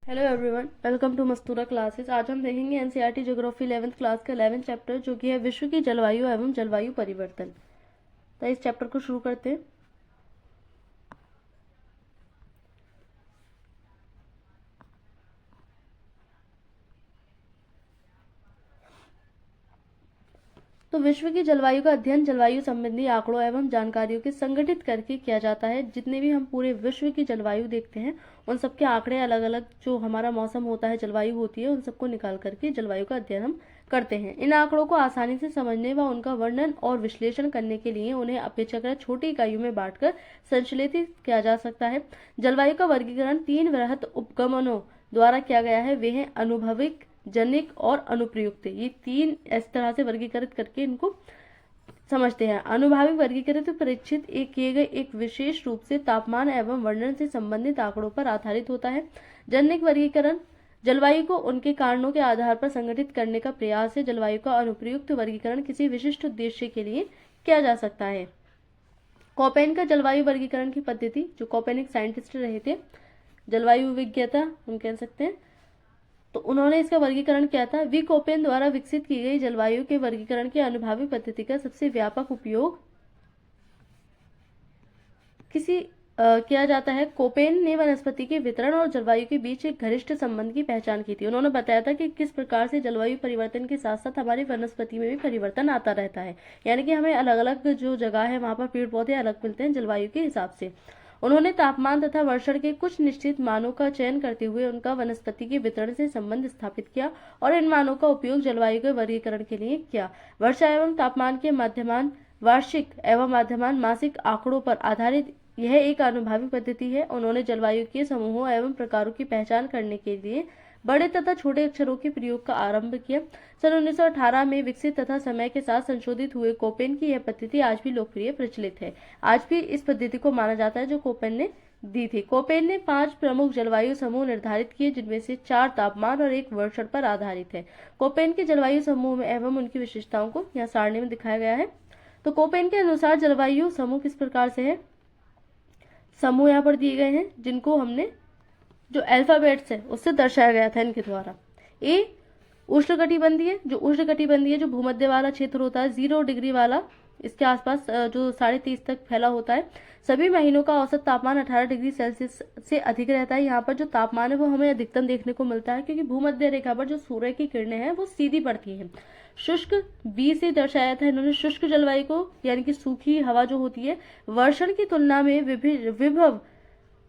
Hello everyone, welcome to Mastura classes. आज हम देखेंगे एनसीईआरटी ज्योग्राफी 11th क्लास का 11th चैप्टर, जो कि है विश्व की जलवायु एवं जलवायु परिवर्तन। तो इस चैप्टर को शुरू करते हैं। तो विश्व की जलवायु का अध्ययन जलवायु संबंधी आंकड़ों एवं जानकारियों के संगठित करके किया जाता है। जितने भी हम पूरे विश्व की जलवायु देखते हैं, उन सबके आंकड़े अलग अलग, जो हमारा मौसम होता है, जलवायु होती है, उन सबको निकाल करके जलवायु का अध्ययन हम करते हैं। इन आंकड़ों को आसानी से समझने व उनका वर्णन और विश्लेषण करने के लिए उन्हें अपेक्षाकृत छोटी इकाइयों में बांटकर संश्लेषित किया जा सकता है। जलवायु का वर्गीकरण 3 वृहत उपगमनों द्वारा किया गया है। वे हैं अनुभविक, जनिक और अनुप्रयुक्त। ये 3 इस तरह से वर्गीकृत करके इनको समझते हैं। अनुभाविक वर्गीकृत परीक्षित किए गए एक विशेष रूप से तापमान एवं वर्णन से संबंधित आंकड़ों पर आधारित होता है। जनिक वर्गीकरण जलवायु को उनके कारणों के आधार पर संगठित करने का प्रयास है। जलवायु का अनुप्रयुक्त वर्गीकरण किसी विशिष्ट उद्देश्य के लिए किया जा सकता है। कोपेन का जलवायु वर्गीकरण की पद्धति, जो कोपेनिक साइंटिस्ट रहे थे, जलवायु विज्ञता हम कह सकते हैं, तो उन्होंने इसका वर्गीकरण किया था। वी कोपेन द्वारा विकसित की गई जलवायु के वर्गीकरण की अनुभावी पद्धति का सबसे व्यापक उपयोग किया जाता है। कोपेन ने वनस्पति के वितरण और जलवायु के बीच एक घनिष्ठ संबंध की पहचान की थी। उन्होंने बताया था कि किस प्रकार से जलवायु परिवर्तन के साथ साथ हमारी वनस्पति में भी परिवर्तन आता रहता है, यानी कि हमें अलग अलग जो जगह है वहां पर पेड़ पौधे अलग मिलते हैं जलवायु के हिसाब से। उन्होंने तापमान तथा वर्षण के कुछ निश्चित मानों का चयन करते हुए उनका वनस्पति के वितरण से संबंध स्थापित किया और इन मानों का उपयोग जलवायु के वर्गीकरण के लिए किया। वर्षा एवं तापमान के मध्यमान वार्षिक एवं मध्यमान मासिक आंकड़ों पर आधारित यह एक अनुभावी पद्धति है। उन्होंने जलवायु के समूहों एवं प्रकारों की पहचान करने के लिए बड़े तथा छोटे अक्षरों के प्रयोग का आरंभ किया। सन 1918 में विकसित तथा समय के साथ संशोधित हुए कोपेन की यह पद्धति आज भी लोकप्रिय प्रचलित है। आज भी इस पद्धति को माना जाता है जो कोपेन ने दी थी। कोपेन ने 5 प्रमुख जलवायु समूह निर्धारित किए, जिनमें से 4 तापमान और 1 वर्षण पर आधारित है। कोपेन के जलवायु समूह में एवं उनकी विशेषताओं को यहाँ सारणी में दिखाया गया है। तो कोपेन के अनुसार जलवायु समूह किस प्रकार से है, समूह यहाँ पर दिए गए हैं, जिनको हमने जो अल्फाबेट्स है उससे दर्शाया गया था इनके द्वारा। ए उष्णकटिबंधीय, जो उष्णकटिबंधीय जो भूमध्य वाला क्षेत्र होता है, 0 डिग्री वाला, इसके आसपास जो 30.5 तक फैला होता है। सभी महीनों का औसत तापमान 18 डिग्री सेल्सियस से अधिक रहता है। यहाँ पर जो तापमान है वो हमें अधिकतम देखने को मिलता है, क्योंकि भूमध्य रेखा पर जो सूर्य की किरणें हैं वो सीधी पड़ती हैं। शुष्क बी से दर्शाया था इन्होंने शुष्क जलवायु को, यानी कि सूखी हवा जो होती है। वर्षण की तुलना में विभव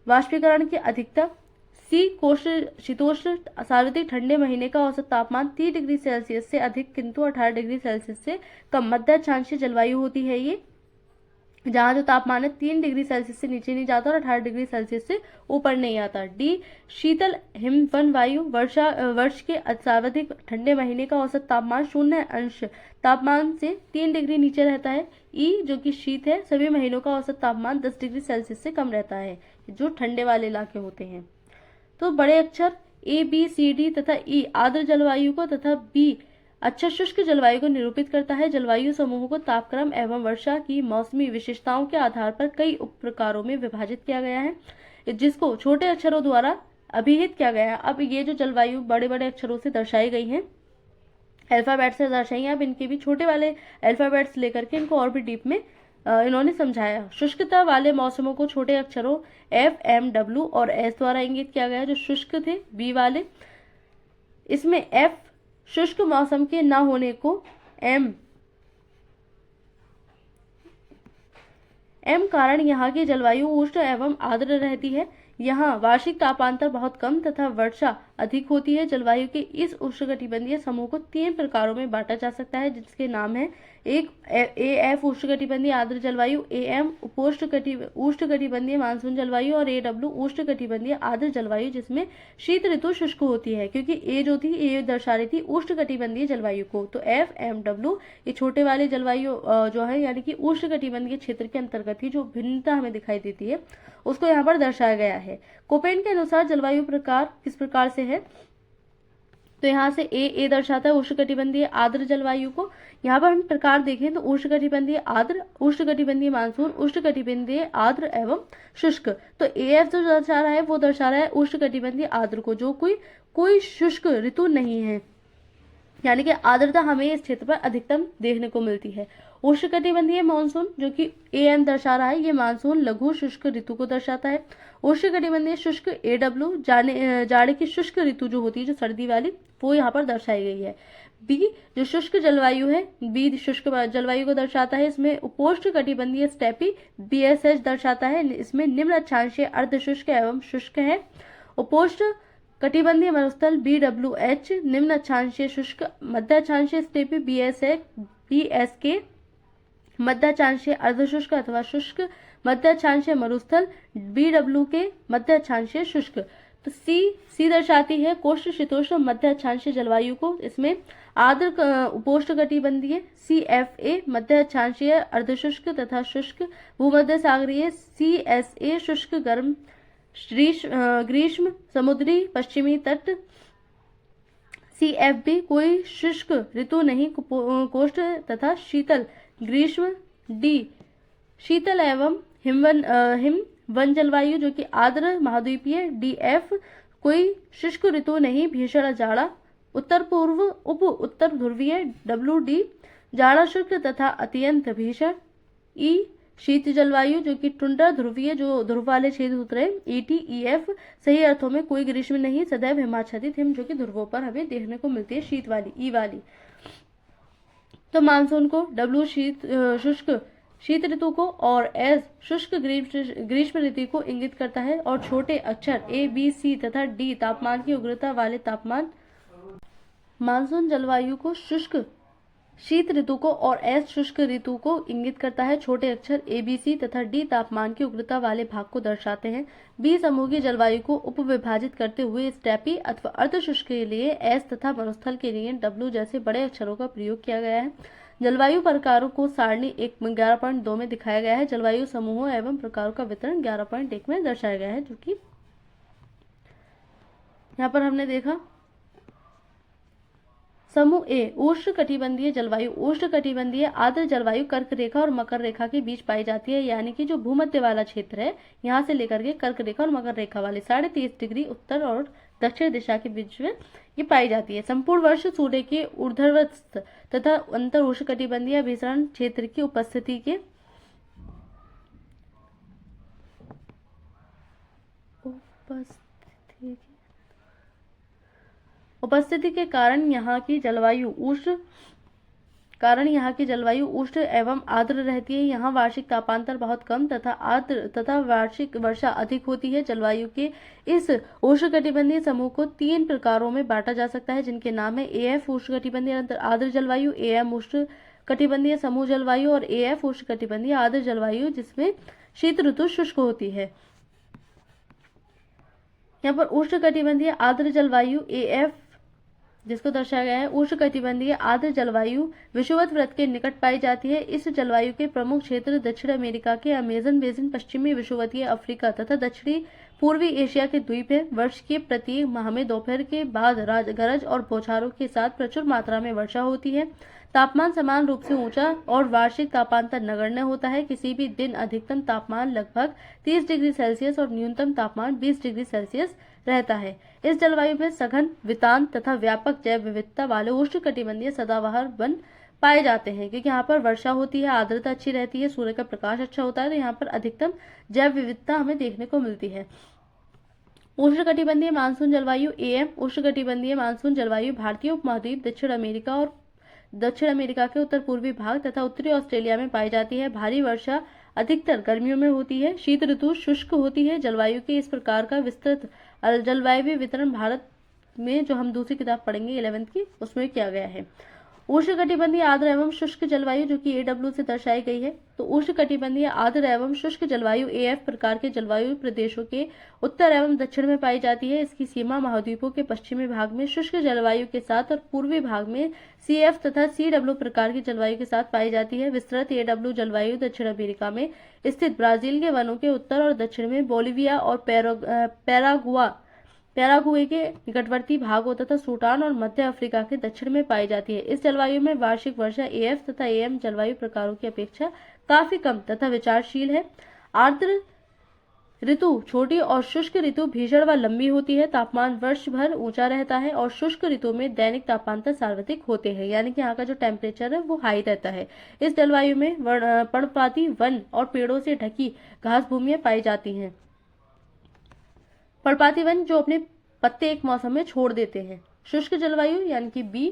वाष्पीकरण की अधिकता। सी कोष्ठ शीतोष्ण सर्वाधिक ठंडे महीने का औसत तापमान 30 डिग्री सेल्सियस से अधिक, किंतु 18 डिग्री सेल्सियस से कम। मध्य अक्षांशीय जलवायु होती है ये, जहाँ जो तापमान है 3 डिग्री सेल्सियस से नीचे नहीं जाता और 18 डिग्री सेल्सियस से ऊपर नहीं आता। डी शीतल हिमवन वायु, वर्ष के सर्वाधिक ठंडे महीने का औसत तापमान 0 तापमान से 3 डिग्री नीचे रहता है। ई जो कि शीत है, सभी महीनों का औसत तापमान 10 डिग्री सेल्सियस से कम रहता है, जो ठंडे वाले इलाके होते हैं। तो बड़े अक्षर ए बी सी डी तथा ई आर्द्र जलवायु को तथा बी अच्छा शुष्क जलवायु को निरूपित करता है। जलवायु समूह को तापक्रम एवं वर्षा की मौसमी विशेषताओं के आधार पर कई उप प्रकारों में विभाजित किया गया है, जिसको छोटे अक्षरों द्वारा अभिहित किया गया है। अब ये जो जलवायु बड़े बड़े अक्षरों से दर्शाई गई है, अल्फाबेट से दर्शाई है, अब इनके भी छोटे वाले अल्फाबेट्स लेकर के इनको और भी डीप में इन्होंने समझाया। शुष्कता वाले मौसमों को छोटे अक्षरों एफ एम डब्ल्यू और एस द्वारा इंगित किया गया। जो शुष्क थे बी वाले, इसमें एफ शुष्क मौसम के न होने को, एम कारण यहाँ की जलवायु उष्ण एवं आर्द्र रहती है। यहाँ वार्षिक तापांतर बहुत कम तथा वर्षा अधिक होती है। जलवायु के इस उष्णकटिबंधीय समूह को 3 प्रकारों में बांटा जा सकता है, जिसके नाम है एक ए एफ उष्णकटिबंधीय आर्द्र जलवायु, ए एम उष्णकटिबंधीय मानसून जलवायु और ए डब्ल्यू उष्णकटिबंधीय आर्द्र जलवायु, जिसमें शीत ऋतु शुष्क होती है, क्योंकि ए जो थी ए दर्शा रही थी उष्णकटिबंधीय जलवायु को। तो एफ एम डब्ल्यू ये छोटे वाले जलवायु जो है, यानी कि उष्णकटिबंधीय क्षेत्र के अंतर्गत ही जो भिन्नता हमें दिखाई देती है उसको यहाँ पर दर्शाया गया है। कोपेन के अनुसार जलवायु प्रकार किस प्रकार से है, तो यहाँ से ए दर्शाता है उष्णकटिबंधीय आर्द्र जलवायु को। यहाँ पर हम प्रकार देखें तो उष्णकटिबंधीय आर्द्र, उष्णकटिबंधीय मानसून, उष्णकटिबंधीय आर्द्र एवं शुष्क। तो एएफ जो दर्शा रहा है वो दर्शा रहा है उष्णकटिबंधीय आर्द्र को, जो कोई शुष्क ऋतु नहीं है, यानी कि आर्द्रता हमें इस क्षेत्र पर अधिकतम देखने को मिलती है। उष्णकटिबंधीय मानसून जो कि एएम दर्शा रहा है, ये मानसून लघु शुष्क ऋतु को दर्शाता है। उष्णकटिबंधीय शुष्क एडब्ल्यू जाड़े की शुष्क ऋतु जो होती है, जो सर्दी वाली, वो यहाँ पर दर्शाई गई है। बी जो शुष्क जलवायु है, बी शुष्क जलवायु को दर्शाता है। इसमें उपोष्ण कटिबंधीय स्टेपी बीएसएच दर्शाता है। इसमें निम्न अक्षांशीय अर्ध शुष्क एवं शुष्क है। उपोष्ण कटिबंधीय मरुस्थल BWH निम्न अक्षांशीय शुष्क, मध्य अक्षांशीय स्टेपी BSK मध्य अक्षांशीय अर्धशुष्क अथवा शुष्क, मध्य अक्षांशीय मरुस्थल BWK मध्य अक्षांशीय शुष्क। तो सी दर्शाती है कोष्ठ शीतोष्ण मध्य अक्षांशीय जलवायु को। इसमें आर्द्र उपोष्ण कटिबंधीय CFA मध्य अक्षांशीय अर्धशुष्क तथा शुष्क, भूमध्य सागरीय CSA शुष्क गर्म ग्रीष्म, समुद्री पश्चिमी तट CFB कोई शुष्क ऋतु नहीं कोष्ठ तथा शीतल ग्रीष्म। डी शीतल एवं हिम वन जलवायु जो कि आर्द्र महाद्वीपीय। DF कोई शुष्क ऋतु नहीं भीषण जाड़ा। उत्तर पूर्व उप उत्तर ध्रुवीय WD जाड़ा शुष्क तथा अत्यंत भीषण। ई शीत जलवायु जो कि टुंड्रा ध्रुवीय, जो ध्रुव वाले क्षेत्र उतरे। EF सही अर्थों में कोई ग्रीष्म नहीं, सदैव हिमाच्छादित हिम जो कि ध्रुवों पर हमें देखने को मिलती है, शीत वाली ई वाली। तो मानसून को W शुष्क शीत ऋतु को और एस शुष्क ग्रीष्म ऋतु को इंगित करता है। और छोटे अक्षर A, B, C तथा D तापमान की उग्रता वाले तापमान। मानसून जलवायु को शुष्क शीत ऋतु को और एस शुष्क ऋतु को इंगित करता है। छोटे अक्षर ABC तथा D तापमान की उग्रता वाले भाग को दर्शाते हैं। बी समूह की जलवायु को उपविभाजित करते हुए स्टेपी अथवा अर्धशुष्क के लिए एस तथा मरुस्थल के लिए W जैसे बड़े अक्षरों का प्रयोग किया गया है। जलवायु प्रकारों को सारणी 11.2 में दिखाया गया है। जलवायु समूहों एवं प्रकारों का वितरण 11.1 में दर्शाया गया है, जो कि यहाँ पर हमने देखा। समूह ए उष्ण कटिबंधीय जलवायु। उष्ण कटिबंधीय आर्द्र जलवायु कर्क रेखा और मकर रेखा के बीच पाई जाती है, यानी कि जो भूमध्य वाला क्षेत्र है, यहाँ से लेकर के कर्क रेखा और मकर रेखा वाले 30.5 डिग्री उत्तर और दक्षिण दिशा के बीच में ये पाई जाती है। संपूर्ण वर्ष सूर्य के ऊर्ध्वस्थ तथा अंतर उष्ण कटिबंधीय विसरण क्षेत्र की उपस्थिति के कारण यहाँ की जलवायु उष्ण एवं आर्द्र रहती है। यहाँ वार्षिक तापांतर बहुत कम तथा वार्षिक वर्षा अधिक होती है। जलवायु के इस उष्णकटिबंधीय समूह को 3 प्रकारों में बांटा जा सकता है, जिनके नाम है AF उष्णकटिबंधीय आर्द्र जलवायु, AM उष्णकटिबंधीय समूह जलवायु और AF उष्णकटिबंधीय आर्द्र जलवायु, जिसमें शीत ऋतु शुष्क होती है। यहाँ पर उष्णकटिबंधीय आर्द्र जलवायु AF जिसको दर्शाया गया है, उष्णकटिबंधीय आर्द्र जलवायु विषुवत वृत्त के निकट पाई जाती है। इस जलवायु के प्रमुख क्षेत्र दक्षिण अमेरिका के अमेजन बेसिन, पश्चिमी विषुवतीय अफ्रीका तथा दक्षिणी पूर्वी एशिया के द्वीप है। वर्ष के प्रत्येक माह में दोपहर के बाद गरज और बौछारों के साथ प्रचुर मात्रा में वर्षा होती है। तापमान समान रूप से ऊंचा और वार्षिक तापांतर नगण्य होता है। किसी भी दिन अधिकतम तापमान लगभग 30 डिग्री सेल्सियस और न्यूनतम तापमान 20 डिग्री सेल्सियस रहता है। इस जलवायु में सघन वितान तथा व्यापक जैव विविधता वाले उष्णकटिबंधीय सदाबहार वन पाए जाते हैं, क्योंकि यहाँ पर वर्षा होती है, आर्द्रता अच्छी रहती है, सूर्य का प्रकाश अच्छा होता है, तो यहाँ पर अधिकतम जैव विविधता हमें देखने को मिलती है। उष्णकटिबंधीय मानसून जलवायु AM उष्णकटिबंधीय मानसून जलवायु भारतीय उपमहाद्वीप, दक्षिण अमेरिका के उत्तर पूर्वी भाग तथा उत्तरी ऑस्ट्रेलिया में पाई जाती है। भारी वर्षा अधिकतर गर्मियों में होती है। शीत ऋतु शुष्क होती है। जलवायु के इस प्रकार का विस्तृत जलवायु वितरण भारत में, जो हम दूसरी किताब पढ़ेंगे 11th की, उसमें किया गया है। उष्णकटिबंधीय आर्द्र एवं शुष्क जलवायु जो कि AW से दर्शाई गई है। तो उष्णकटिबंधीय आर्द्र एवं शुष्क जलवायु AF प्रकार के जलवायु प्रदेशों के उत्तर एवं दक्षिण में पाई जाती है। इसकी सीमा महाद्वीपों के पश्चिमी भाग में शुष्क जलवायु के साथ और पूर्वी भाग में CF तथा CW प्रकार की जलवायु के साथ पाई जाती है। विस्तृत AW जलवायु दक्षिण अमेरिका में स्थित ब्राजील के वनों के उत्तर और दक्षिण में बोलिविया और पैराग्वे के निकटवर्ती भागों तथा सूडान और मध्य अफ्रीका के दक्षिण में पाई जाती है। इस जलवायु में वार्षिक वर्षा एएफ तथा एएम जलवायु प्रकारों की अपेक्षा काफी कम तथा विचारशील है। आर्द्र ऋतु छोटी और शुष्क ऋतु भीषण व लंबी होती है। तापमान वर्ष भर ऊंचा रहता है और शुष्क ऋतु में दैनिक तापमान सर्वाधिक होते हैं, यानी कि यहाँ का जो टेम्परेचर है वो हाई रहता है। इस जलवायु में पर्णपाती वन और पेड़ों से ढकी घास भूमियां पाई जाती हैं। पर्णपाती वन जो अपने पत्ते एक मौसम में छोड़ देते हैं। शुष्क जलवायु यानी कि बी।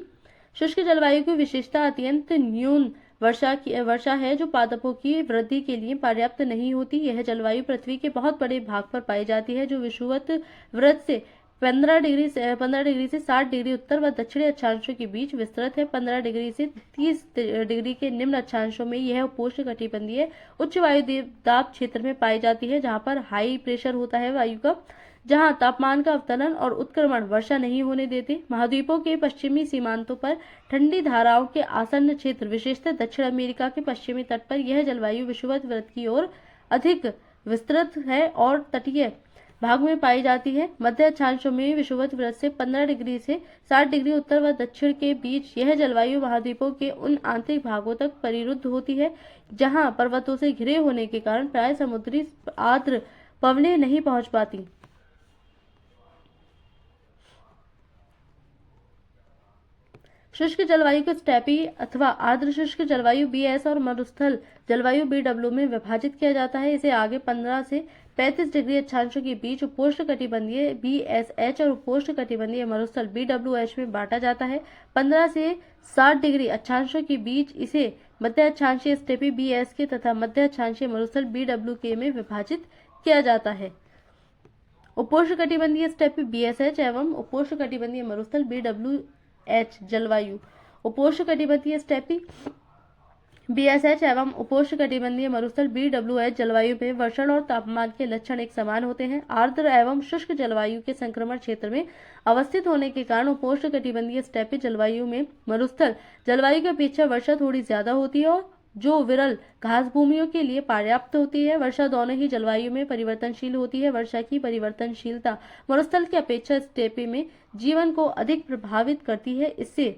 शुष्क जलवायु की विशेषता अत्यंत न्यून वर्षा है जो पादपों की वृद्धि के लिए पर्याप्त नहीं होती। यह जलवायु पृथ्वी के बहुत बड़े भाग पर पाई जाती है जो विषुवत वृत्त से 15 डिग्री से 60 डिग्री उत्तर व दक्षिणी अक्षांशों के बीच विस्तृत है। 15 डिग्री से 30 डिग्री के निम्न अक्षांशों में यह उपोष्ण कटिबंधीय उच्च वायु दाब क्षेत्र में पाई जाती है, जहाँ पर हाई प्रेशर होता है वायु का, जहां तापमान का अवतरण और उत्क्रमण वर्षा नहीं होने देते। महाद्वीपों के पश्चिमी सीमांतों पर ठंडी धाराओं के आसन्न क्षेत्र, विशेषतः दक्षिण अमेरिका के पश्चिमी तट पर यह जलवायु विषुवत वृत्त की ओर अधिक विस्तृत है और तटीय भाग में पाई जाती है। मध्य अक्षांशों में विषुवत वृत्त से 15 डिग्री से 60 डिग्री उत्तर व दक्षिण के बीच यह जलवायु महाद्वीपों के उन आंतरिक भागों तक परिरुद्ध होती है जहां पर्वतों से घिरे होने के कारण प्राय समुद्री आर्द्र पवनें नहीं पहुंच पाती। शुष्क जलवायु को स्टेपी अथवा आर्द्र शुष्क जलवायु बीएस और मरुस्थल जलवायु बीडब्ल्यू में विभाजित किया जाता है। इसे आगे 15 से 35 डिग्री अक्षांशों के बीच उपोष्ण कटिबंधीय बीएसएच और उपोष्ण कटिबंधीय मरुस्थल बीडब्ल्यूएच में बांटा जाता है। 15 से 60 डिग्री अक्षांशों के बीच इसे मध्य अक्षांशीय स्टेपी बीएस के तथा मध्य अक्षांशीय मरुस्थल बीडब्ल्यू के में विभाजित किया जाता है। उपोष्ण कटिबंधीय स्टेपी बीएसएच एवं उपोष्ण कटिबंधीय मरुस्थल बीडब्ल्यूएच जलवायु उपोष्ण कटिबंधीय स्टेपी बीएसएच एवं उपोष्ण कटिबंधीय मरुस्थल बीडब्ल्यूएच जलवायु में वर्षण और तापमान के लक्षण एक समान होते हैं। आर्द्र एवं शुष्क जलवायु के संक्रमण क्षेत्र में अवस्थित होने के कारण उपोष्ण कटिबंधीय स्टेपी जलवायु में मरुस्थल जलवायु की अपेक्षा वर्षा थोड़ी ज्यादा होती है और जो विरल घास भूमियों के लिए पर्याप्त होती है। वर्षा दोनों ही जलवायु में परिवर्तनशील होती है। वर्षा की परिवर्तनशीलता मरुस्थल की अपेक्षा स्टेपी में जीवन को अधिक प्रभावित करती है। इससे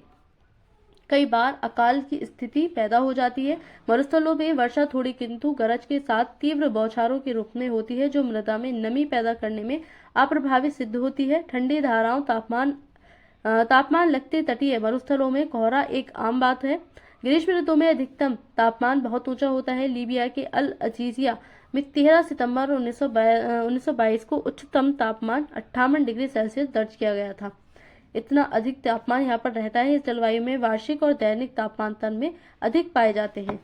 कई बार अकाल की स्थिति पैदा हो जाती है। मरुस्थलों में वर्षा थोड़ी किंतु गरज के साथ तीव्र बौछारों के रूप में होती है जो मृदा में नमी पैदा करने में अप्रभावी सिद्ध होती है। ठंडी धाराओं तापमान लगते तटीय मरुस्थलों में कोहरा एक आम बात है। ग्रीष्म ऋतु में अधिकतम तापमान बहुत ऊंचा होता है। लीबिया के अल अजीजिया में 13 सितंबर 1922 को उच्चतम तापमान 58 डिग्री सेल्सियस दर्ज किया गया था। इतना अधिक तापमान यहाँ पर रहता है। इस जलवायु में वार्षिक और दैनिक तापमान में अधिक पाए जाते हैं।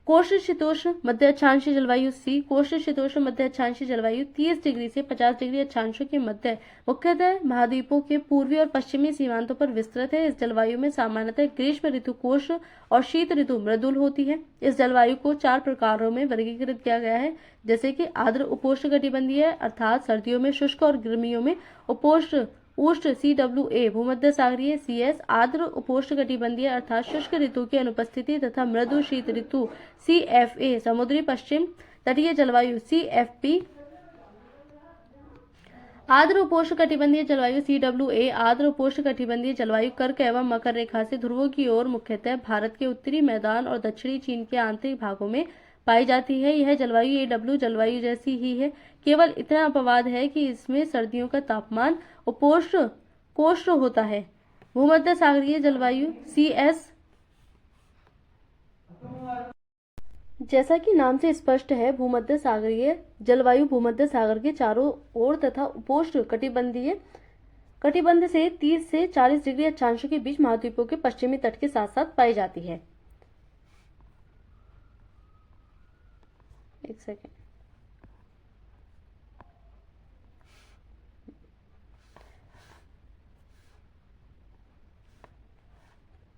कोष्ण शीतोष्ण मध्य अक्षांशीय जलवायु सी। कोष्ण शीतोष्ण मध्य अक्षांशीय जलवायु 30 डिग्री से 50 डिग्री अक्षांशों के मध्य मुख्यतः महाद्वीपों के पूर्वी और पश्चिमी सीमांतों पर विस्तृत है। इस जलवायु में सामान्यतः ग्रीष्म ऋतु कोष्ण और शीत ऋतु मृदुल होती है। इस जलवायु को 4 प्रकारों में वर्गीकृत किया गया है, जैसे कि आर्द्र उपोष्ण कटिबंधीय अर्थात सर्दियों में शुष्क और गर्मियों में उष्ण CWA भूमध्य सागरीय CS, आर्द्र उपोष्ण कटिबंधीय अर्थात शुष्क ऋतु की अनुपस्थिति तथा मृदु शीत ऋतु CFA, समुद्री पश्चिम तटीय जलवायु CFP, आर्द्र उपोष्ण कटिबंधीय जलवायु CWA, आर्द्र उपोष्ण कटिबंधीय जलवायु कर्क एवं मकर रेखा से ध्रुवों की ओर मुख्यतः भारत के उत्तरी मैदान और दक्षिणी चीन के आंतरिक भागों में पाई जाती है। यह जलवायु AW जलवायु जैसी ही है, केवल इतना अपवाद है कि इसमें सर्दियों का तापमान कोष्ण होता है। भूमध्य सागरीय जलवायु CS, जैसा कि नाम से स्पष्ट है, भूमध्य सागरीय जलवायु भूमध्य सागर के चारों ओर तथा उपोष्ण कटिबंध से 30 से 40 डिग्री अक्षांशों के बीच महाद्वीपों के पश्चिमी तट के साथ साथ पाई जाती है। एक सेकेंड।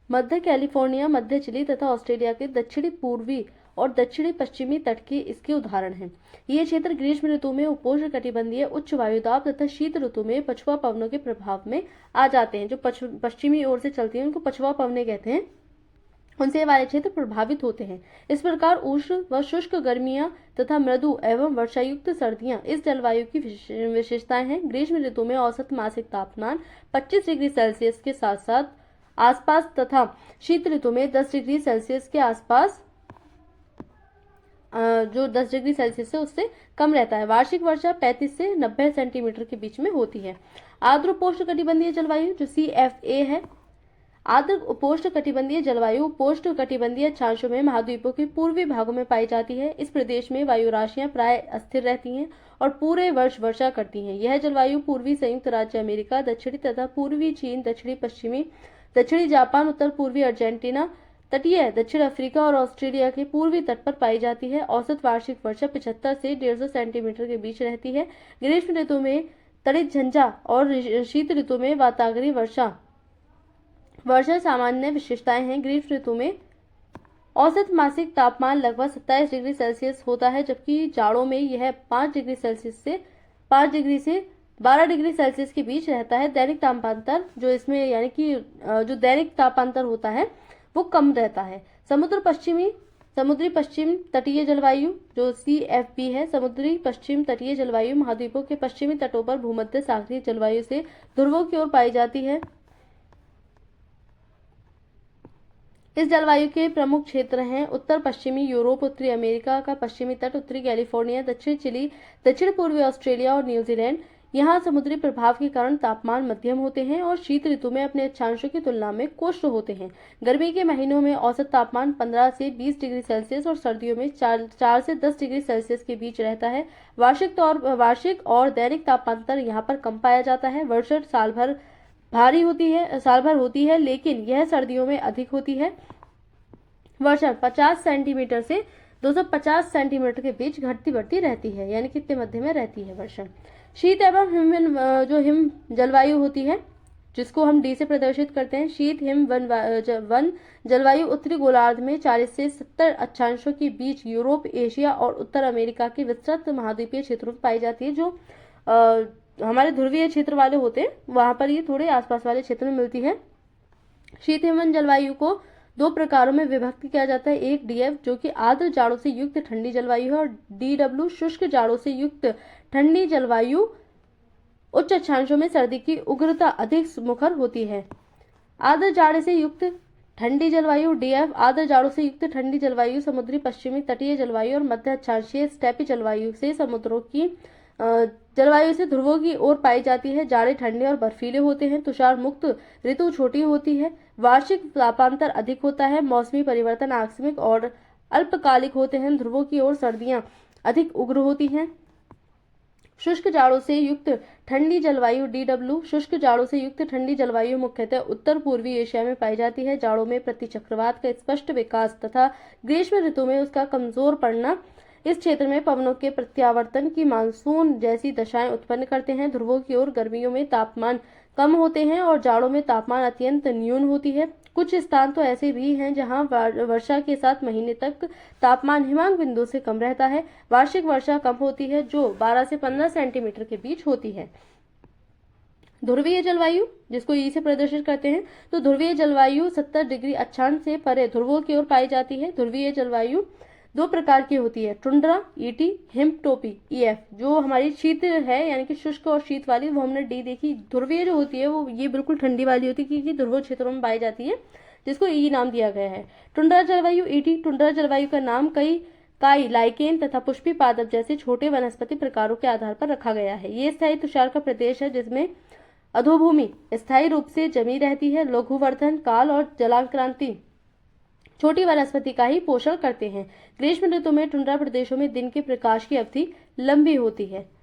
मध्य कैलिफोर्निया, मध्य चिली तथा ऑस्ट्रेलिया के दक्षिणी पूर्वी और दक्षिणी पश्चिमी तट के इसके उदाहरण हैं। ये क्षेत्र ग्रीष्म ऋतु में उपोष्ण कटिबंधीय उच्च वायुदाब तथा शीत ऋतु में पछुआ पवनों के प्रभाव में आ जाते हैं। जो पश्चिमी ओर से चलती हैं उनको पछुआ पवनें कहते हैं उनसे वाले क्षेत्र प्रभावित होते हैं। इस प्रकार उष्ण व शुष्क गर्मियां तथा मृदु एवं वर्षायुक्त सर्दियां इस जलवायु की विशेषताएं हैं। ग्रीष्म ऋतु में औसत मासिक तापमान 25 डिग्री सेल्सियस के साथ साथ आसपास तथा शीत ऋतु में 10 डिग्री सेल्सियस के आसपास जो 10 डिग्री सेल्सियस से उससे कम रहता है। वार्षिक वर्षा 35 से 90 सेंटीमीटर के बीच में होती है। आर्द्र उपोष्णकटिबंधीय जलवायु जो CFA है। आर्द्र उपोष्णकटिबंधीय जलवायु उपोष्णकटिबंधीय अक्षांशों में महाद्वीपों के पूर्वी भागों में पाई जाती है। इस प्रदेश में वायु राशियां प्राय अस्थिर रहती हैं और पूरे वर्ष वर्षा करती हैं। यह जलवायु पूर्वी संयुक्त राज्य अमेरिका, दक्षिणी तथा पूर्वी चीन, दक्षिणी पश्चिमी, दक्षिणी जापान, उत्तर पूर्वी अर्जेंटीना, तटीय दक्षिण अफ्रीका और ऑस्ट्रेलिया के पूर्वी तट पर पाई जाती है। औसत वार्षिक वर्षा 75 से 150 सेंटीमीटर के बीच रहती है। ग्रीष्म ऋतु में तड़ित झंझा और शीत ऋतु में वातावरणीय वर्षा सामान्य विशेषताएं हैं। ग्रीष्म ऋतु में औसत मासिक तापमान लगभग 27 डिग्री सेल्सियस होता है, जबकि जाड़ों में यह 5 डिग्री से 12 डिग्री सेल्सियस के बीच रहता है। दैनिक तापांतर जो इसमें यानी कि जो दैनिक तापांतर होता है वो कम रहता है। समुद्री पश्चिम तटीय जलवायु जो CFB है। समुद्री पश्चिम तटीय जलवायु महाद्वीपों के पश्चिमी तटों पर भूमध्य सागरीय जलवायु से ध्रुवों की ओर पाई जाती है। इस जलवायु के प्रमुख क्षेत्र हैं उत्तर पश्चिमी यूरोप, उत्तरी अमेरिका का पश्चिमी तट, उत्तरी कैलिफोर्निया, दक्षिण चिली, दक्षिण पूर्वी ऑस्ट्रेलिया और न्यूजीलैंड। यहाँ समुद्री प्रभाव के कारण तापमान मध्यम होते हैं और शीत ऋतु में अपने अक्षांशों की तुलना में कोष्ठ होते हैं। गर्मी के महीनों में औसत तापमान 15 से 20 डिग्री सेल्सियस और सर्दियों में 4 से 10 डिग्री सेल्सियस के बीच रहता है। वार्षिक और दैनिक तापांतर यहाँ पर कम पाया जाता है। वर्षा साल भर होती है, लेकिन यह सर्दियों में अधिक होती है। वर्षा 50 सेंटीमीटर से 250 सेंटीमीटर के बीच घटती बढ़ती रहती है, यानी कि इतने मध्य में रहती है वर्षा। शीत एवं हिम जलवायु होती है, जिसको हम D से प्रदर्शित करते हैं। शीत हिम वन जलवायु उत्तरी गोलार्ध में 40 से 70 अक्षांशों के बीच यूरोप, एशिया और उत्तर अमेरिका के विस्तृत महाद्वीपीय क्षेत्रों में पाई जाती है। जो हमारे ध्रुवीय क्षेत्र वाले होते हैं वहां पर ये थोड़े आसपास वाले क्षेत्र में मिलती है। शीत हिमवन जलवायु को 2 प्रकारों में विभक्त किया जाता है। एक DF जो कि आर्द्र जाड़ों से युक्त ठंडी जलवायु है और DW शुष्क जाड़ों से युक्त ठंडी जलवायु। उच्च अक्षांशों में सर्दी की उग्रता अधिक मुखर होती है। आर्द्र जाड़े से युक्त ठंडी जलवायु DF आर्द्र जाड़ों से युक्त ठंडी जलवायु समुद्री पश्चिमी तटीय जलवायु और मध्य अक्षांशीय स्टेपी जलवायु से समुद्रों की जलवायु से ध्रुवों की ओर पाई जाती है। जाड़े ठंडे और बर्फीले होते हैं। तुषार मुक्त ऋतु छोटी होती है। वार्षिक तापांतर अधिक होता है। मौसमी परिवर्तन आकस्मिक और अल्पकालिक होते हैं। ध्रुवों की ओर सर्दियां अधिक उग्र होती हैं। शुष्क जाड़ों से युक्त ठंडी जलवायु DW शुष्क जाड़ों से युक्त ठंडी जलवायु मुख्यतः उत्तर पूर्वी एशिया में पाई जाती है। जाड़ों में प्रतिचक्रवात का स्पष्ट विकास तथा ग्रीष्म ऋतु में उसका कमजोर पड़ना इस क्षेत्र में पवनों के प्रत्यावर्तन की मानसून जैसी दशाएं उत्पन्न करते हैं। ध्रुवों की ओर गर्मियों में तापमान कम होते हैं और जाड़ों में तापमान अत्यंत न्यून होती है। कुछ स्थान तो ऐसे भी हैं जहां वर्षा के साथ महीने तक तापमान हिमांक बिंदु से कम रहता है। वार्षिक वर्षा कम होती है जो 12 से 15 सेंटीमीटर के बीच होती है। ध्रुवीय जलवायु जिसको E से प्रदर्शित करते हैं, तो ध्रुवीय जलवायु 70 डिग्री अक्षांश से परे ध्रुवों की ओर पाई जाती है। ध्रुवीय जलवायु 2 प्रकार की होती है, टुंड्रा ET, हिमटोपी EF। जो हमारी शीत है यानी कि शुष्क और शीत वाली वो हमने D देखी। ध्रुवीय जो होती है वो ये बिल्कुल ठंडी वाली होती है क्योंकि ध्रुव क्षेत्रों में पाई जाती है, जिसको E नाम दिया गया है। टुंड्रा जलवायु ET टुंड्रा जलवायु का नाम काई लाइकेन तथा पुष्पी पादप जैसे छोटे वनस्पति प्रकारों के आधार पर रखा गया है। ये स्थायी तुषार का प्रदेश है जिसमें अधोभूमि स्थायी रूप से जमी रहती है। लघुवर्धन काल और जलाक्रांति छोटी वनस्पति का ही पोषण करते हैं। ग्रीष्म ऋतु में टुंड्रा प्रदेशों में दिन के प्रकाश की अवधि लंबी होती है।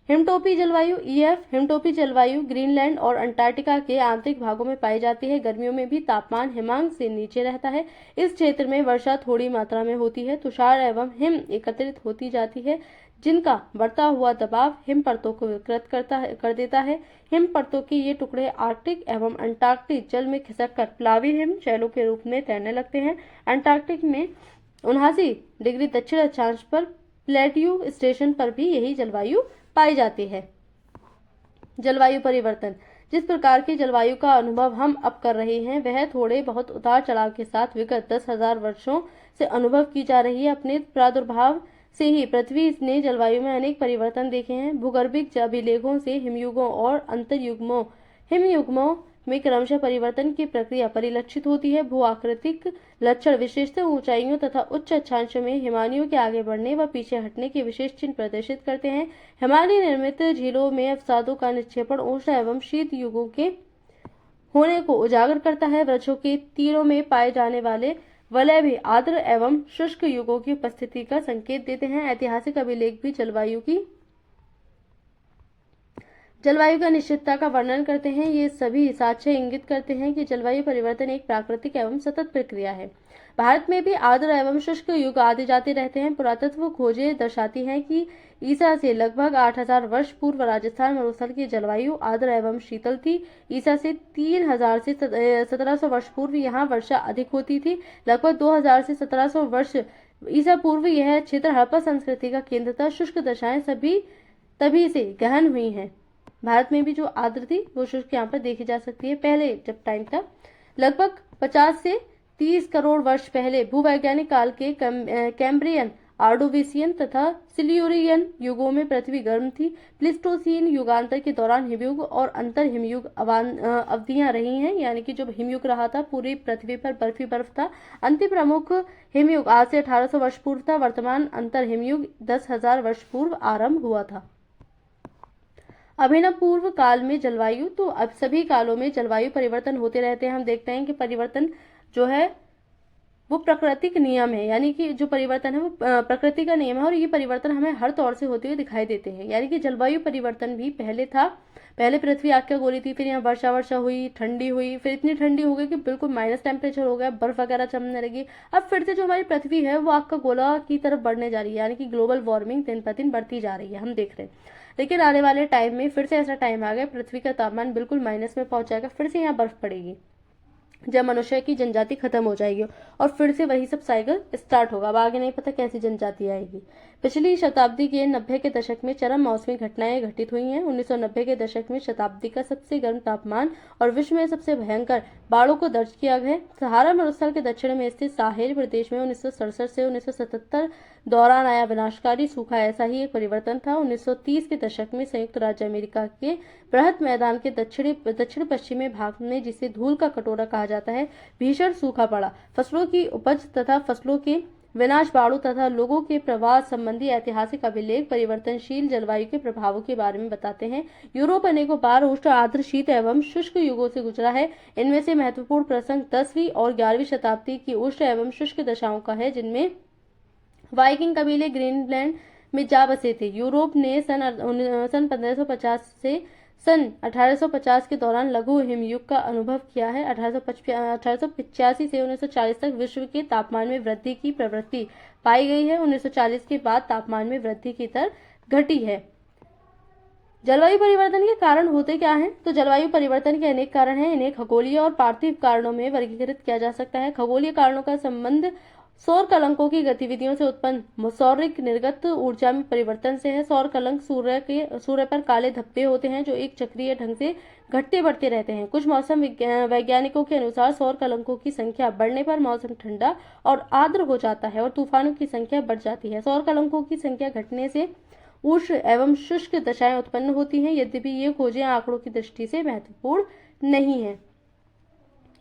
हिमटोपी जलवायु EF हिमटोपी जलवायु ग्रीनलैंड और अंटार्कटिका के आंतरिक भागों में पाई जाती है। गर्मियों में भी तापमान हिमांक से नीचे रहता है। इस क्षेत्र में वर्षा थोड़ी मात्रा में होती है। तुषार एवं हिम एकत्रित होती जाती है, जिनका बढ़ता हुआ दबाव हिम परतों को विकृत कर देता है। हिम परतों के ये टुकड़े आर्कटिक एवं अंटार्कटिक जल में खिसककर प्लावी हिम शैलों के रूप में तैरने लगते हैं। अंटार्कटिक में 79 डिग्री दक्षिण अक्षांश पर प्लेट्यू स्टेशन पर भी यही जलवायु पाई जाती है। जलवायु परिवर्तन। जिस प्रकार की जलवायु का अनुभव हम अब कर रहे हैं वह थोड़े बहुत उतार चढ़ाव के साथ विगत 10,000 वर्षों से अनुभव की जा रही है। अपने प्रादुर्भाव से ही पृथ्वी ने जलवायु में अनेक परिवर्तन देखे हैं। भूगर्भिक अभिलेखों से हिमयुगों और अंतर्युग्मों हिमयुग्मों में क्रमशः परिवर्तन की प्रक्रिया परिलक्षित होती है। भू आकृतिक लक्षण विशेषतः ऊंचाइयों तथा उच्च अक्षांशों में हिमानियों के आगे बढ़ने व पीछे हटने के विशेष चिन्ह प्रदर्शित करते हैं। हिमालय निर्मित झीलों में अवसादों का निक्षेपण उष्ण एवं शीत युगों के होने को उजागर करता है। वृक्षों के तीरों में पाए जाने वाले वलय भी आर्द्र एवं शुष्क युगों की उपस्थिति का संकेत देते हैं। ऐतिहासिक अभिलेख भी जलवायु का निश्चितता का वर्णन करते हैं। ये सभी साक्ष्य इंगित करते हैं कि जलवायु परिवर्तन एक प्राकृतिक एवं सतत प्रक्रिया है। भारत में भी आर्द्र एवं शुष्क युग आते जाते रहते हैं। पुरातत्व खोजें दर्शाती हैं कि ईसा से लगभग 8,000 वर्ष पूर्व राजस्थान मरुस्थल की जलवायु आर्द्र एवं शीतल थी। ईसा से 3,000 से 1700 वर्ष पूर्व यहाँ वर्षा अधिक होती थी। लगभग 2,000 से 1700 वर्ष ईसा पूर्व यह क्षेत्र हड़प्पा संस्कृति का केंद्र था। शुष्क दशाएं तभी से गहन हुई हैं। भारत में भी जो आर्द्र थी वो शुष्क यहाँ पर देखी जा सकती है। पहले जब टाइम था लगभग 50 से 30 करोड़ वर्ष पहले भूवैज्ञानिक काल के कैम्ब्रियन, आर्डोविसियन तथा सिल्यूरियन युगों में पृथ्वी गर्म थी। प्लिस्टोसीन युगांतर के दौरान हिमयुग और अंतर हिमयुग अवधियां रही हैं, यानी कि जब हिमयुग रहा था पूरी पृथ्वी पर बर्फ ही बर्फ था। अंतिम प्रमुख हिमयुग आज से 1800 वर्ष पूर्व था। वर्तमान अंतर हिमयुग 10,000 वर्ष पूर्व आरंभ हुआ था। अभिनव पूर्व काल में जलवायु, तो अब सभी कालों में जलवायु परिवर्तन होते रहते हैं। हम देखते हैं कि परिवर्तन जो है वो प्राकृतिक नियम है, यानी कि जो परिवर्तन है वो प्रकृति का नियम है और ये परिवर्तन हमें हर तौर से होते हुए दिखाई देते हैं। यानी कि जलवायु परिवर्तन भी पहले था। पहले पृथ्वी आग की गोली थी, फिर यहाँ वर्षा हुई, ठंडी हुई, फिर इतनी ठंडी हो गई कि बिल्कुल माइनस टेम्परेचर हो गया, बर्फ वगैरह जमने लगी। अब फिर से जो हमारी पृथ्वी है वो आग का गोला की तरफ बढ़ने जा रही है, यानी कि ग्लोबल वार्मिंग दिन पर दिन बढ़ती जा रही है, हम देख रहे हैं। लेकिन आने वाले टाइम में फिर से ऐसा टाइम आ गया पृथ्वी का तापमान बिल्कुल माइनस में पहुंच जाएगा। फिर से यहाँ बर्फ पड़ेगी जब मनुष्य की जनजाति खत्म हो जाएगी और फिर से वही सब साइकिल स्टार्ट होगा। अब आगे नहीं पता कैसी जनजाति आएगी। पिछली शताब्दी के 90 के दशक में चरम मौसमी घटनाएं घटित हुई हैं। 1990 के दशक में शताब्दी का सबसे गर्म तापमान और विश्व में सबसे भयंकर बाढ़ों को दर्ज किया गया। सहारा मरुस्थल के दक्षिण में स्थित साहेल प्रदेश में 1967 से 1977 दौरान आया विनाशकारी सूखा ऐसा ही एक परिवर्तन था। 1930 के दशक में संयुक्त राज्य अमेरिका के बृहद मैदान के दक्षिण पश्चिमी भाग में, जिसे धूल का कटोरा कहा जाता है, भीषण सूखा पड़ा। फसलों की उपज तथा फसलों के विनाश, बाढ़ों तथा लोगों के प्रवास संबंधी ऐतिहासिक अभिलेख परिवर्तनशील जलवायु के प्रभावों के बारे में बताते हैं। यूरोप अनेकों बार उष्ण, आर्द्र, शीत एवं शुष्क युगों से गुजरा है। इनमें से महत्वपूर्ण प्रसंग 10वीं और 11वीं शताब्दी की उष्ण एवं शुष्क दशाओं का है, जिनमें वाइकिंग कबीले ग्रीनलैंड में जा बसे थे। यूरोप ने सन 1550 से सन 1850 के दौरान लघु हिमयुग का अनुभव किया है। 1885 से 1940 तक विश्व के तापमान में वृद्धि की प्रवृत्ति पाई गई है। 1940 के बाद तापमान में वृद्धि की दर घटी है। जलवायु परिवर्तन के कारण होते क्या हैं? तो जलवायु परिवर्तन के अनेक कारण हैं। इन्हें खगोलीय और पार्थिव कारणों में वर्गीकृत किया जा सकता है। खगोलीय कारणों का संबंध सौर कलंकों की गतिविधियों से उत्पन्न सौरिक निर्गत ऊर्जा में परिवर्तन से है। सौर कलंक सूर्य पर काले धब्बे होते हैं जो एक चक्रीय ढंग से घटते बढ़ते रहते हैं। कुछ मौसम वैज्ञानिकों के अनुसार सौर कलंकों की संख्या बढ़ने पर मौसम ठंडा और आर्द्र हो जाता है और तूफानों की संख्या बढ़ जाती है। सौर कलंकों की संख्या घटने से उष्ण एवं शुष्क दशाएं उत्पन्न होती हैं, यद्यपि ये खोजें आंकड़ों की दृष्टि से महत्वपूर्ण नहीं है।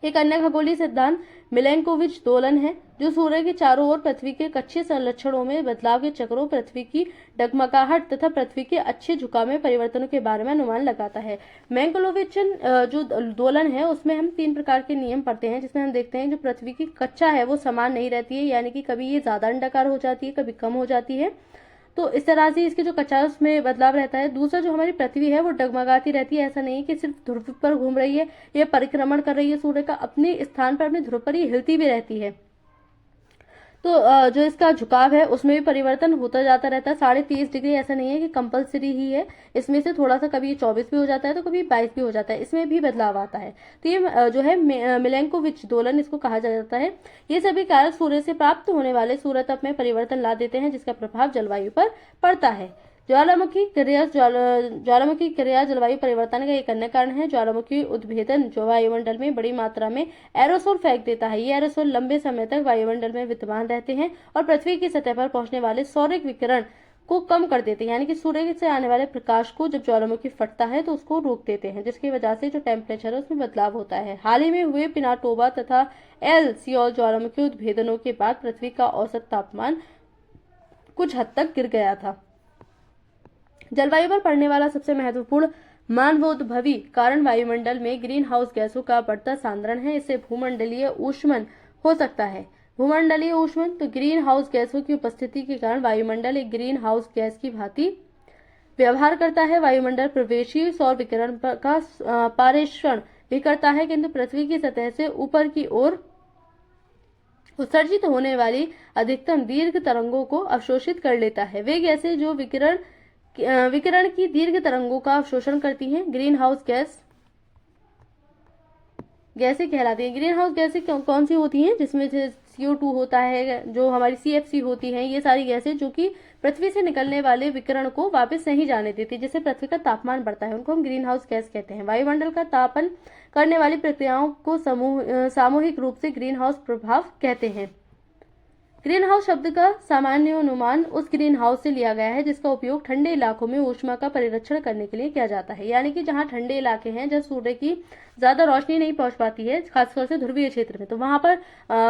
एक अन्य खगोलीय सिद्धांत मिलेनकोविच दोलन है, जो सूर्य के चारों ओर पृथ्वी के कक्षीय संरक्षणों में बदलाव के चक्रों, पृथ्वी की डगमगाहट तथा पृथ्वी के अच्छे झुकाव में परिवर्तनों के बारे में अनुमान लगाता है। मिलेनकोविचन जो दोलन है उसमें हम 3 प्रकार के नियम पढ़ते हैं, जिसमें हम देखते हैं जो पृथ्वी की कक्षा है वो समान नहीं रहती है, यानी कि कभी ये ज्यादा अंडाकार हो जाती है, कभी कम हो जाती है। तो इस तरह से इसके जो कक्षा है उसमें बदलाव रहता है। दूसरा, जो हमारी पृथ्वी है वो डगमगाती रहती है। ऐसा नहीं है कि सिर्फ ध्रुव पर घूम रही है, ये परिक्रमण कर रही है सूर्य का, अपने स्थान पर अपने ध्रुव पर ही हिलती भी रहती है। तो जो इसका झुकाव है उसमें भी परिवर्तन होता जाता रहता है। 30.5 डिग्री ऐसा नहीं है कि कंपलसरी ही है, इसमें से थोड़ा सा कभी 24 भी हो जाता है तो कभी 22 भी हो जाता है, इसमें भी बदलाव आता है। तो ये जो है मिलेनकोविच दोलन इसको कहा जाता है। ये सभी कारक सूर्य से प्राप्त होने वाले सूर्य ताप में परिवर्तन ला देते हैं, जिसका प्रभाव जलवायु पर पड़ता है। ज्वालामुखी क्रिया जलवायु परिवर्तन का एक अन्य कारण है। ज्वालामुखी उद्भेदन जो वायुमंडल में बड़ी मात्रा में एरोसोल फेंक देता है। ये एरोसोल लंबे समय तक वायुमंडल में विद्यमान रहते हैं और पृथ्वी की सतह पर पहुंचने वाले सौरिक विकिरण को कम कर देते हैं, यानी कि सूर्य से आने वाले प्रकाश को जब ज्वालामुखी फटता है तो उसको रोक देते हैं, जिसकी वजह से जो टेम्परेचर है उसमें बदलाव होता है। हाल ही में हुए पिनाटोबा तथा एल सियोल ज्वालामुखी उद्भेदनों के बाद पृथ्वी का औसत तापमान कुछ हद तक गिर गया था। जलवायु पर पड़ने वाला सबसे महत्वपूर्ण मानवोद्भवी कारण वायुमंडल में ग्रीन हाउस गैसों का बढ़ता सांद्रण है। इससे भूमंडलीय ऊष्मन हो सकता है। भूमंडलीय ऊष्मन तो ग्रीन हाउस गैसों की उपस्थिति के कारण वायुमंडल एक ग्रीन हाउस गैस की भांति व्यवहार करता है। वायुमंडल प्रवेशी सौर विकिरण का पारेषण भी करता है, किंतु पृथ्वी की सतह से ऊपर की ओर उत्सर्जित होने वाली अधिकतम दीर्घ तरंगों को अवशोषित कर लेता है। वे गैसें जो विकिरण की दीर्घ तरंगों का अवशोषण करती हैं ग्रीन हाउस गैसें कहलाती हैं। ग्रीन हाउस गैसें कौन सी होती हैं? जिसमें CO2 होता है, जो हमारी CFC होती हैं, ये सारी गैसें जो कि पृथ्वी से निकलने वाले विकिरण को वापस नहीं जाने देती, जिससे पृथ्वी का तापमान बढ़ता है, उनको हम ग्रीन हाउस गैस कहते हैं। वायुमंडल का तापन करने वाली प्रक्रियाओं को सामूहिक रूप से ग्रीन हाउस प्रभाव कहते हैं। ग्रीन हाउस शब्द का सामान्य अनुमान उस ग्रीन हाउस से लिया गया है जिसका उपयोग ठंडे इलाकों में ऊष्मा का परिरक्षण करने के लिए किया जाता है, यानी कि जहां ठंडे इलाके हैं, जहां सूर्य की ज्यादा रोशनी नहीं पहुंच पाती है, खासतौर से ध्रुवीय क्षेत्र में, तो वहां पर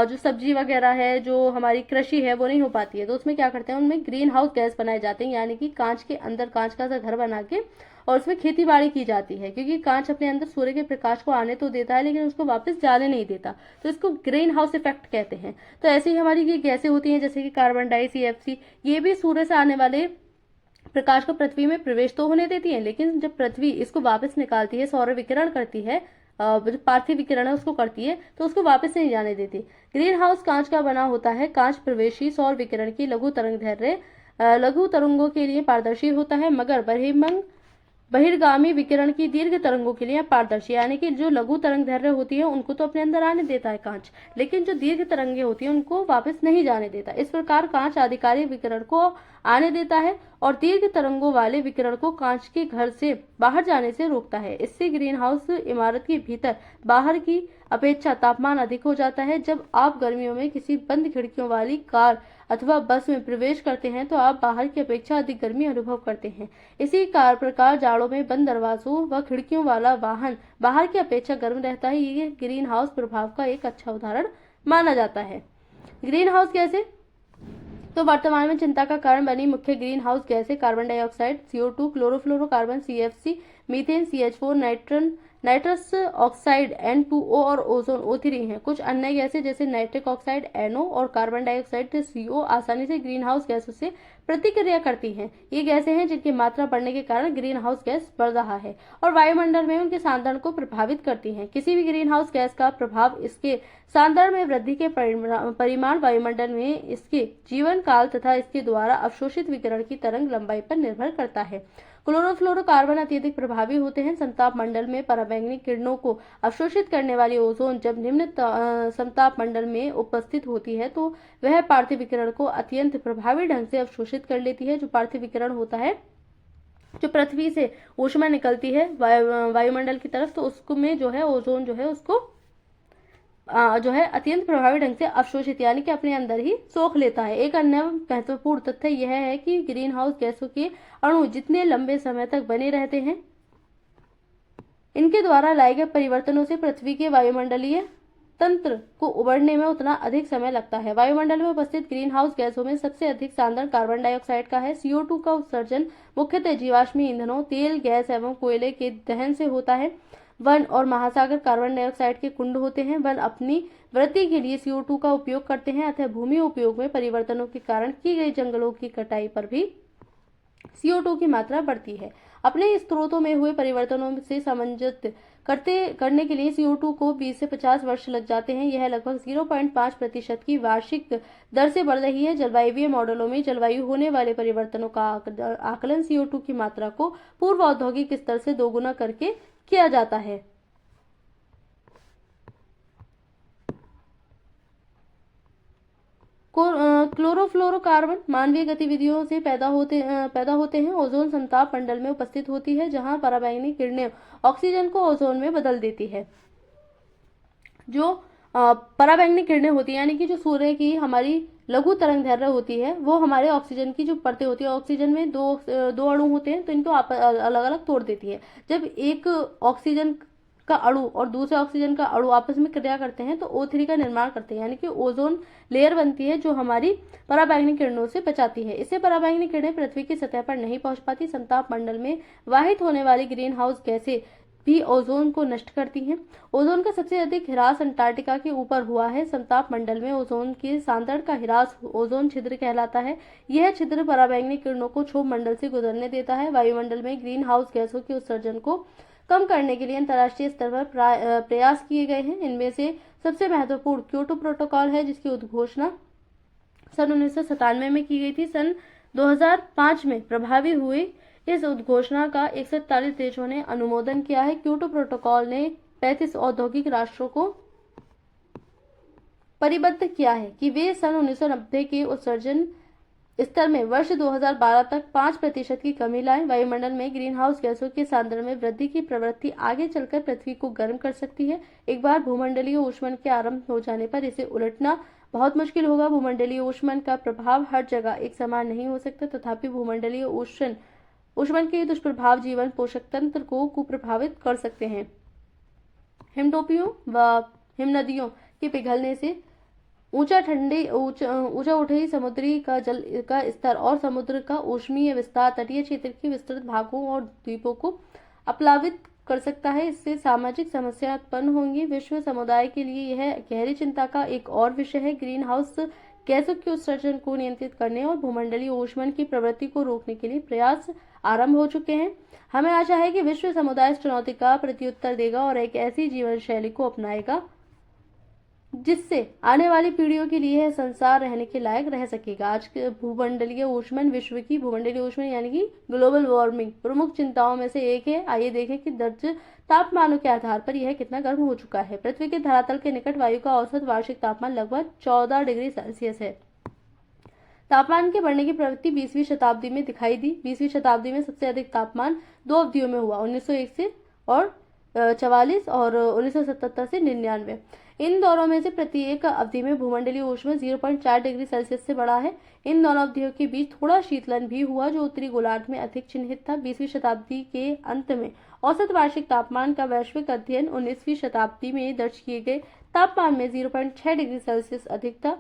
जो सब्जी वगैरह है, जो हमारी कृषि है, वो नहीं हो पाती है, तो उसमें क्या करते हैं, उनमें ग्रीन हाउस गैस बनाए जाते हैं, यानी कि कांच के अंदर कांच का सा घर बना के और उसमें खेती बाड़ी की जाती है, क्योंकि कांच अपने अंदर सूर्य के प्रकाश को आने तो देता है लेकिन उसको वापस जाने नहीं देता, तो इसको ग्रीन हाउस इफेक्ट कहते हैं। तो ऐसे ही हमारी ये गैसें होती हैं जैसे कि कार्बन डाई, CFC, ये भी सूर्य से आने वाले प्रकाश को पृथ्वी में प्रवेश तो होने देती है, लेकिन जब पृथ्वी इसको वापस निकालती है, सौर विकिरण करती है, जो पार्थिव विकिरण है उसको करती है, तो उसको वापस नहीं जाने देती। ग्रीन हाउस कांच का बना होता है। कांच प्रवेशी सौर विकिरण की लघु तरंगों के लिए पारदर्शी होता है, मगर बहिर्गामी विकिरण की दीर्घ तरंगों के लिए पारदर्शी, यानी कि जो लघु तरंग दैर्घ्य होती है उनको तो अपने अंदर आने देता है कांच, लेकिन जो दीर्घ तरंगे होती है उनको वापस नहीं जाने देता। इस प्रकार कांच आधिकारिक विकिरण को आने देता है और दीर्घ तरंगों वाले विकिरण को कांच के घर से बाहर जाने से रोकता है। इससे ग्रीन हाउस इमारत के भीतर बाहर की अपेक्षा तापमान अधिक हो जाता है। जब आप गर्मियों में किसी बंद खिड़कियों वाली कार अथवा बस में प्रवेश करते हैं तो आप बाहर की अपेक्षा अधिक गर्मी अनुभव करते हैं। इसी प्रकार जाड़ों में बंद दरवाजों व खिड़कियों वाला वाहन बाहर की अपेक्षा गर्म रहता है। ये ग्रीन हाउस प्रभाव का एक अच्छा उदाहरण माना जाता है। ग्रीन हाउस गैसें तो वर्तमान में चिंता का कारण बनी मुख्य ग्रीन हाउस गैसें carbon dioxide, CO2, chlorofluorocarbon, CFC, methane, CH4, nitrous oxide N2O और ओजोन O3 हैं। कुछ अन्य गैसें जैसे नाइट्रिक ऑक्साइड NO और कार्बन डाइऑक्साइड CO आसानी से ग्रीन हाउस गैसों से प्रतिक्रिया करती हैं। ये गैसें हैं जिनकी मात्रा बढ़ने के कारण ग्रीन हाउस गैस बढ़ रहा है और वायुमंडल में उनके सांद्रण को प्रभावित करती हैं। किसी भी ग्रीन हाउस गैस का प्रभाव इसके सांद्रण में वृद्धि के परिमाण, वायुमंडल में इसके जीवन काल तथा इसके द्वारा अवशोषित विकिरण की तरंग लंबाई पर निर्भर करता है। क्लोरोफ्लोरोकार्बन अत्यधिक प्रभावी होते हैं। समताप मंडल में पराबैंगनी किरणों को अवशोषित करने वाली ओजोन जब निम्न समताप मंडल में उपस्थित होती है तो वह पार्थिव विकिरण को अत्यंत प्रभावी ढंग से अवशोषित कर लेती है। जो पार्थिव विकिरण होता है, जो पृथ्वी से ऊष्मा निकलती है वायुमंडल की तरफ, तो उसको में जो है ओजोन जो है उसको जो है अत्यंत प्रभावी ढंग से अवशोषित, यानी कि अपने अंदर ही सोख लेता है। एक अन्य महत्वपूर्ण तथ्य यह है कि ग्रीन हाउस गैसों के अणु जितने लंबे समय तक बने रहते हैं, इनके द्वारा लाए गए परिवर्तनों से पृथ्वी के वायुमंडलीय तंत्र को उबरने में उतना अधिक समय लगता है। वायुमंडल में उपस्थित ग्रीन हाउस गैसों में सबसे अधिक सांद्रण कार्बन डाइऑक्साइड का है। CO2 का उत्सर्जन मुख्यतः जीवाश्मी ईंधनों, तेल, गैस एवं कोयले के दहन से होता है। वन और महासागर कार्बन डाइऑक्साइड के कुंड होते हैं। वन अपनी वृद्धि के लिए CO2 का उपयोग करते हैं, अतः भूमि उपयोग में परिवर्तनों के कारण की गई जंगलों की कटाई पर भी CO2 की मात्रा बढ़ती है। अपने स्रोतों में हुए परिवर्तनों से सामंजस्य करने के लिए CO2 को 20 से 50 वर्ष लग जाते हैं। यह लगभग 0.5% की वार्षिक दर से बढ़ रही है। जलवायुवीय मॉडलों में जलवायु होने वाले परिवर्तनों का आकलन CO2 की मात्रा को पूर्व औद्योगिक स्तर से दोगुना करके किया जाता है। क्लोरोफ्लोरोकार्बन मानवीय गतिविधियों से पैदा होते हैं। ओजोन समताप मंडल में उपस्थित होती है, जहां पराबैंगनी किरणें ऑक्सीजन को ओजोन में बदल देती है। जो पराबैंगनी किरणें होती है, यानी कि जो सूर्य की हमारी लघु तरंग दैर्घ्य होती है, वो हमारे ऑक्सीजन की जो परतें होती है, ऑक्सीजन में दो अणु होते हैं, तो इनको अलग अलग तोड़ देती है। जब एक ऑक्सीजन का अणु और दूसरे ऑक्सीजन का अणु आपस में क्रिया करते हैं तो O3 का निर्माण करते हैं, यानी कि ओजोन लेयर बनती है, जो हमारी पराबैंगनी किरणों से बचाती है। इससे पराबैंगनी किरणें पृथ्वी की सतह पर नहीं पहुंच पाती। समताप मंडल में वाहित होने वाली ग्रीन हाउस गैसें भी ओजोन को नष्ट करती हैं। ओजोन का सबसे अधिक ह्रास अंटार्कटिका के ऊपर हुआ है। समताप मंडल में ओजोन के सांद्रण का ह्रास ओजोन छिद्र कहलाता है। यह छिद्र पराबैंगनी किरणों को क्षोभ मंडल से गुजरने देता है। वायुमंडल में ग्रीन हाउस गैसों के उत्सर्जन को कम करने के लिए अंतर्राष्ट्रीय स्तर पर प्रयास किए गए हैं। इनमें से सबसे महत्वपूर्ण क्योटो प्रोटोकॉल है, जिसकी उद्घोषणा सन 1997 में की गई थी। सन 2005 में प्रभावी हुई इस उद्घोषणा का 147 देशों ने अनुमोदन किया है। क्योटो प्रोटोकॉल ने 35 औद्योगिक राष्ट्रों को परिबद्ध किया है कि वे सन 1990 के उत्सर्जन स्तर में वर्ष 2012 तक 5% की कमी लाएं। वायुमंडल में ग्रीन हाउस गैसों के सांद्रण में वृद्धि की प्रवृत्ति आगे चलकर पृथ्वी को गर्म कर सकती है। एक बार भूमंडलीय ऊष्मन के आरंभ हो जाने पर इसे उलटना बहुत मुश्किल होगा। भूमंडलीय ऊष्मन का प्रभाव हर जगह एक समान नहीं हो सकता, तथापि भूमंडलीय ऊष्मन के दुष्प्रभाव जीवन पोषक तंत्र को कुप्रभावित कर सकते हैं। हिमटोपियों व हिमनदियों के पिघलने से ऊंचा उठे समुद्री का जल का स्तर और समुद्र का ऊष्मीय विस्तार तटीय क्षेत्र के विस्तृत भागों और द्वीपों को अपलावित कर सकता है। इससे सामाजिक समस्या उत्पन्न होंगी। विश्व समुदाय के लिए यह गहरी चिंता का एक और विषय है। ग्रीन हाउस गैसों के उत्सर्जन को नियंत्रित करने और भूमंडलीय ऊष्मन की प्रवृत्ति को रोकने के लिए प्रयास आरंभ हो चुके हैं। हमें आशा है कि विश्व समुदाय इस चुनौती का प्रत्युत्तर देगा और एक ऐसी जीवन शैली को अपनाएगा जिससे आने वाली पीढ़ियों के लिए यह संसार रहने के लायक रह सकेगा। आज के भूमंडलीय ऊष्मन, विश्व की भूमंडलीय ऊष्मन यानी कि ग्लोबल वार्मिंग प्रमुख चिंताओं में से एक है। आइए देखें कि दर्ज तापमानों के आधार पर यह कितना गर्म हो चुका है। पृथ्वी के धरातल के निकट वायु का औसत वार्षिक तापमान लगभग 14 डिग्री सेल्सियस है। तापमान के बढ़ने की प्रवृत्ति 20वीं शताब्दी में दिखाई दी। 20वीं शताब्दी में सबसे अधिक तापमान दो अवधियों में हुआ, 1901 से और 44 और 1977 से 99। इन दौरों में से प्रत्येक अवधि में भूमंडलीय ऊष्मन 0.4 डिग्री सेल्सियस से बढ़ा है। इन दोनों अवधियों के बीच थोड़ा शीतलन भी हुआ, जो उत्तरी गोलार्ध में अधिक चिन्हित था। 20वीं शताब्दी के अंत में औसत वार्षिक तापमान का वैश्विक अध्ययन 19वीं शताब्दी में दर्ज किए गए तापमान में 0.6 डिग्री सेल्सियस अधिक था,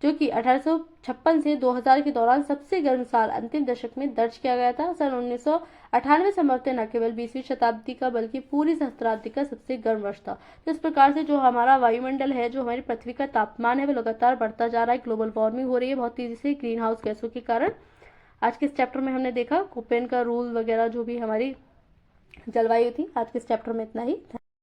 जो कि 1856 से 2000 के दौरान सबसे गर्म साल अंतिम दशक में दर्ज किया गया था। सन 1998 संभवतः न केवल 20वीं शताब्दी का बल्कि पूरी सहस्त्राब्दी का सबसे गर्म वर्ष था। तो इस प्रकार से जो हमारा वायुमंडल है, जो हमारी पृथ्वी का तापमान है, वो लगातार बढ़ता जा रहा है। ग्लोबल वार्मिंग हो रही है बहुत तेजी से ग्रीन हाउस गैसों के कारण। आज के इस चैप्टर में हमने देखा कोपेन का रूल वगैरह, जो भी हमारी जलवायु थी। आज के इस चैप्टर में इतना ही।